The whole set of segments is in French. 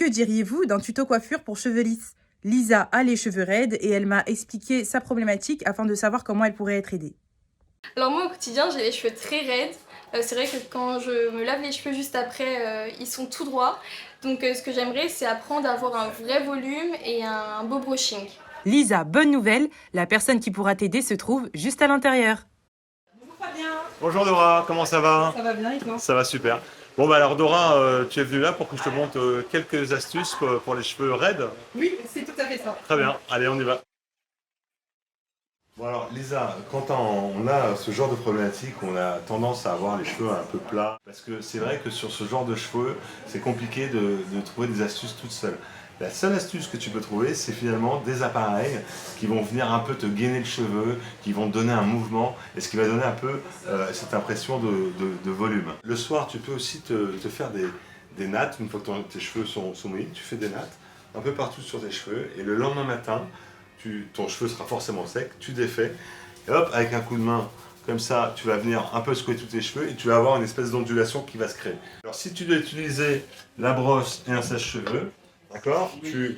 Que diriez-vous d'un tuto coiffure pour cheveux lisses? Lisa a les cheveux raides et elle m'a expliqué sa problématique afin de savoir comment elle pourrait être aidée. Alors moi au quotidien j'ai les cheveux très raides, c'est vrai que quand je me lave les cheveux juste après ils sont tout droits, donc ce que j'aimerais c'est apprendre à avoir un vrai volume et un beau brushing. Lisa, bonne nouvelle, la personne qui pourra t'aider se trouve juste à l'intérieur. Bonjour Fabien. Bonjour Dora, comment ça va? Ça va bien et toi? Ça va super. Bon bah alors Dora, tu es venue là pour que je te montre quelques astuces pour les cheveux raides. Oui, c'est tout à fait ça. Très bien, allez on y va. Bon alors Lisa, quand on a ce genre de problématique, on a tendance à avoir les cheveux un peu plats. Parce que c'est vrai que sur ce genre de cheveux, c'est compliqué de trouver des astuces toutes seules. La seule astuce que tu peux trouver, c'est finalement des appareils qui vont venir un peu te gainer le cheveu, qui vont te donner un mouvement et ce qui va donner un peu cette impression de volume. Le soir, tu peux aussi te faire des nattes, une fois que tes cheveux sont mouillés, tu fais des nattes un peu partout sur tes cheveux et le lendemain matin, ton cheveu sera forcément sec, tu défais et hop, avec un coup de main comme ça, tu vas venir un peu secouer tous tes cheveux et tu vas avoir une espèce d'ondulation qui va se créer. Alors si tu dois utiliser la brosse et un sèche-cheveux, d'accord, tu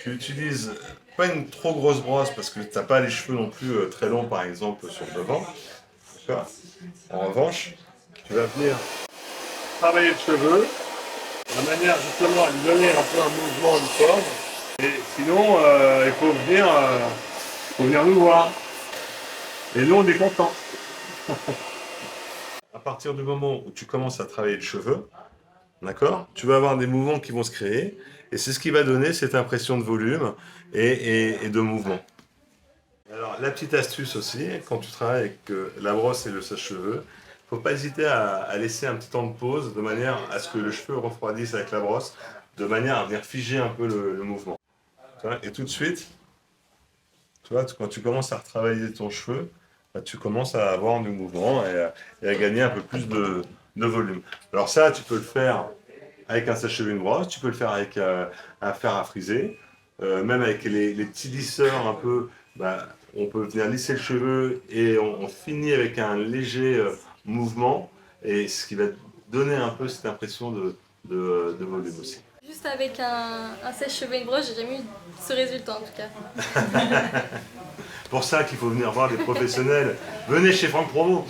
utilises pas une trop grosse brosse parce que tu n'as pas les cheveux non plus très longs par exemple sur le devant. D'accord. En revanche, tu vas venir travailler le cheveu de manière justement à lui donner un peu un mouvement, une forme. Et sinon, il faut venir nous voir. Et nous, on est contents. À partir du moment où tu commences à travailler le cheveu, d'accord, tu vas avoir des mouvements qui vont se créer. Et c'est ce qui va donner cette impression de volume et de mouvement. Alors, la petite astuce aussi, quand tu travailles avec la brosse et le sèche-cheveux, il ne faut pas hésiter à laisser un petit temps de pause de manière à ce que le cheveu refroidisse avec la brosse, de manière à venir figer un peu le mouvement. Et tout de suite, tu vois, quand tu commences à retravailler ton cheveu, bah, tu commences à avoir du mouvement et à gagner un peu plus de volume. Alors ça, tu peux le faire avec un sèche-cheveux et une brosse, tu peux le faire avec un fer à friser, même avec les petits lisseurs un peu, bah, on peut venir lisser le cheveu et on finit avec un léger mouvement, et ce qui va donner un peu cette impression de volume aussi. Juste avec un sèche-cheveux et une brosse, j'ai jamais eu ce résultat en tout cas. Pour ça qu'il faut venir voir des professionnels. Venez chez Franck Promo.